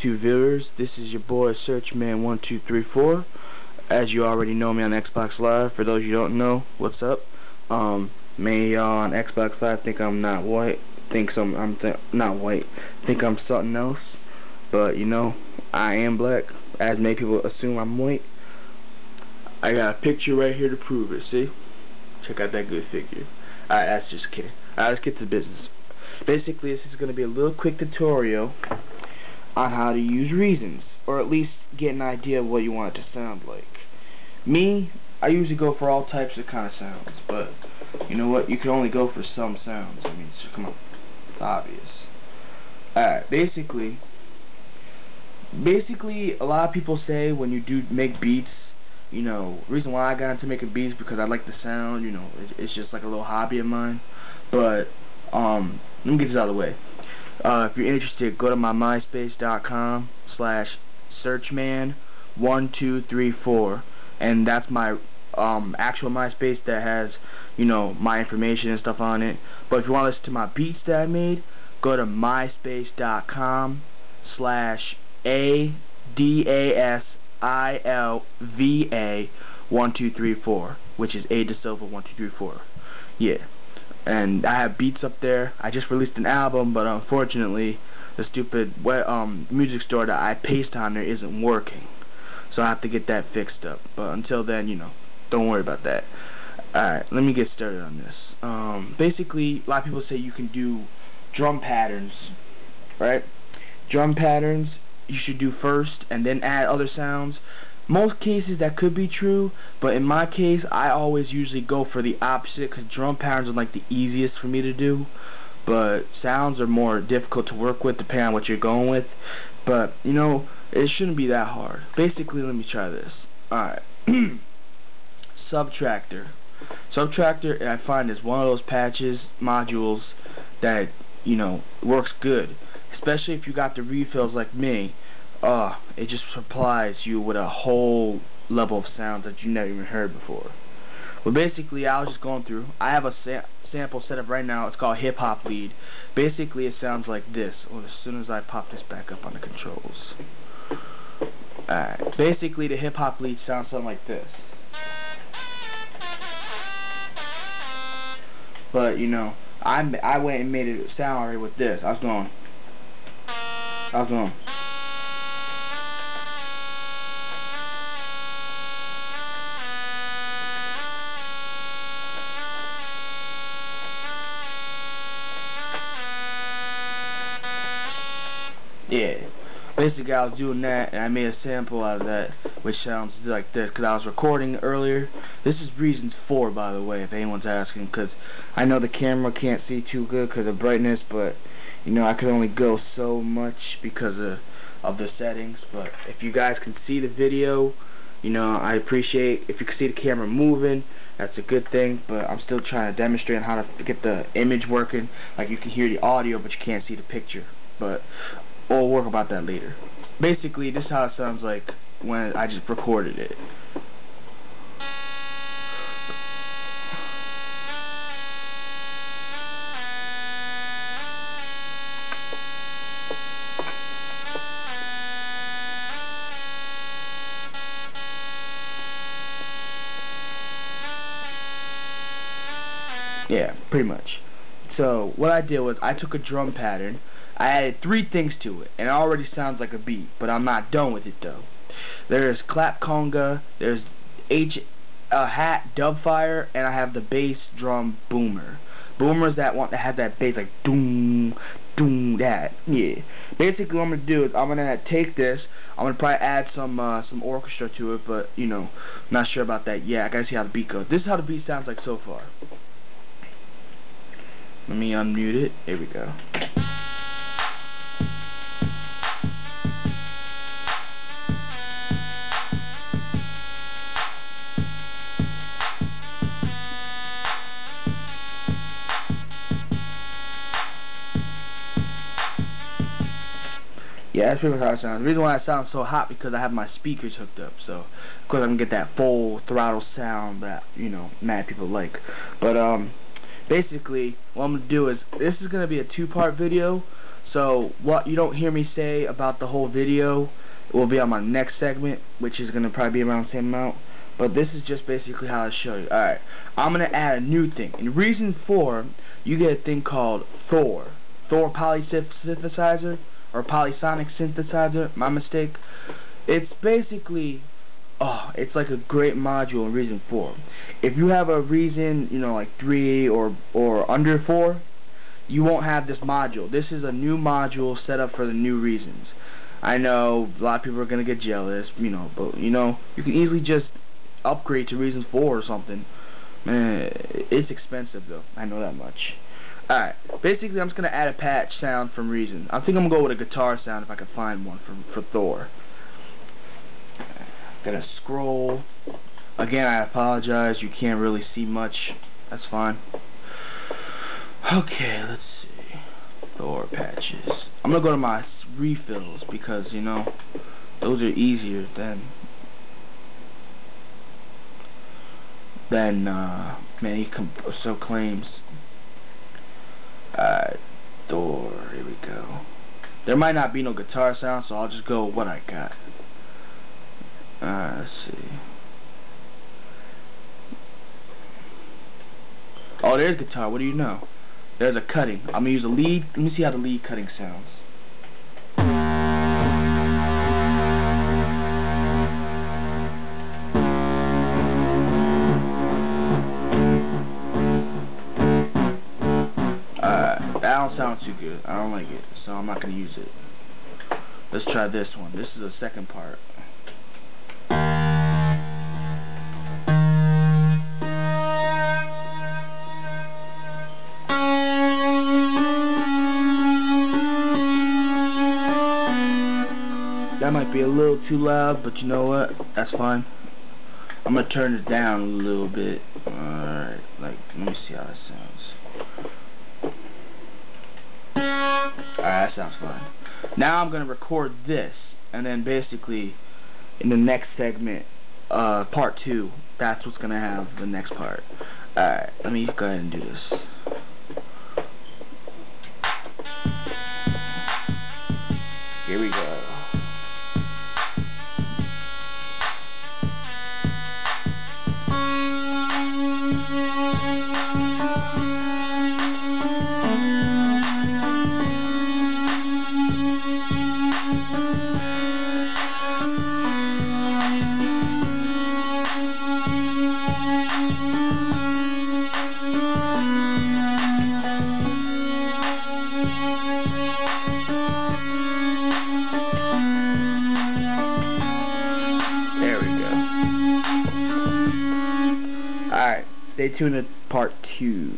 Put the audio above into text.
YouTube viewers, this is your boy Searchman1234. As you already know me on Xbox Live. For those you don't know, what's up? Me on Xbox Live think I'm not white, think I'm something else. But you know, I am black, as many people assume I'm white. I got a picture right here to prove it. See? Check out that good figure. Alright, that's just kidding. Alright, let's get to business. Basically, this is going to be a little quick tutorial on how to use reasons, or at least get an idea of what you want it to sound like. Me, I usually go for all types of kind of sounds, but you know what? You can only go for some sounds. I mean, so come on, it's obvious. Alright, basically, a lot of people say when you do make beats, you know, the reason why I got into making beats because I like the sound, you know, it's just like a little hobby of mine. But let me get this out of the way. If you're interested, go to my myspace.com/searchman1234, and that's my actual MySpace that has, you know, my information and stuff on it. But if you want to listen to my beats that I made, go to myspace.com/ADASILVA1234, which is A de Silva 1234. Yeah. And I have beats up there. I just released an album, but unfortunately, the stupid music store that I paste on there isn't working. So I have to get that fixed up. But until then, you know, don't worry about that. Alright, let me get started on this. Basically, a lot of people say you can do drum patterns, right? Drum patterns you should do first and then add other sounds. Most cases that could be true, but in my case I always usually go for the opposite, because drum patterns are like the easiest for me to do, but sounds are more difficult to work with depending on what you're going with. But you know, it shouldn't be that hard. Basically, let me try this. Alright. Subtractor I find is one of those modules that, you know, works good, especially if you got the refills like me. It just supplies you with a whole level of sounds that you never even heard before. Well, basically, I was just going through. I have a sample set up right now. It's called Hip Hop Lead. Basically, it sounds like this. Well, as soon as I pop this back up on the controls. Alright. Basically, the Hip Hop Lead sounds something like this. But you know, I went and made it sound already with this. I was going. Yeah, basically I was doing that, and I made a sample out of that, which sounds like this, because I was recording earlier. This is reasons 4, by the way, if anyone's asking, because I know the camera can't see too good because of brightness, but you know, I could only go so much because of the settings. But if you guys can see the video, you know, I appreciate if you can see the camera moving. That's a good thing, but I'm still trying to demonstrate how to get the image working. Like, you can hear the audio, but you can't see the picture. But we'll work about that later. Basically, this is how it sounds like when I just recorded it. Yeah, pretty much. So what I did was I took a drum pattern, I added 3 things to it, and it already sounds like a beat, but I'm not done with it though. There's clap conga, there's hat dubfire, and I have the bass drum boomer. Boomers that have that bass like doom doom, that. Yeah. Basically what I'm gonna do is I'm gonna take this, I'm gonna probably add some orchestra to it, but you know, I'm not sure about that yet. I gotta see how the beat goes. This is how the beat sounds like so far. Let me unmute it. There we go. Yeah, that's pretty much how it sounds. The reason why it sounds so hot because I have my speakers hooked up, so of course I can get that full throttle sound that, you know, mad people like. But basically what I'm gonna do is, this is gonna be a 2-part video, So what you don't hear me say about the whole video will be on my next segment, which is gonna probably be around the same amount. But this is just basically how I show you. Alright, I'm gonna add a new thing. In reason 4, you get a thing called Thor polysynthesizer, or polysonic synthesizer, my mistake. It's basically, it's like a great module in reason 4. If you have a reason, you know, like 3 or under 4, you won't have this module. This is a new module set up for the new reasons. I know a lot of people are gonna get jealous, you know, but you know, you can easily just upgrade to reason 4 or something. Man, it's expensive though, I know that much. Alright, basically I'm just gonna add a patch sound from reason. I think I'm gonna go with a guitar sound if I can find one for Thor. Gonna scroll. Again, I apologize, you can't really see much. That's fine. Okay, let's see. Thor patches. I'm gonna go to my refills because, you know, those are easier than man, he so claims. Thor, here we go. There might not be no guitar sound, so I'll just go with what I got. Let's see. Oh, there's guitar. What do you know? There's a cutting. I'm gonna use a lead. Let me see how the lead cutting sounds. That don't sound too good. I don't like it, so I'm not gonna use it. Let's try this one. This is the second part. That might be a little too loud, but you know what? That's fine. I'm gonna turn it down a little bit. Alright, like, let me see how that sounds. Alright, that sounds fine. Now I'm gonna record this, and then basically, in the next segment, part 2, that's what's gonna have the next part. Alright, let me go ahead and do this. Here we go. Alright, stay tuned to part 2.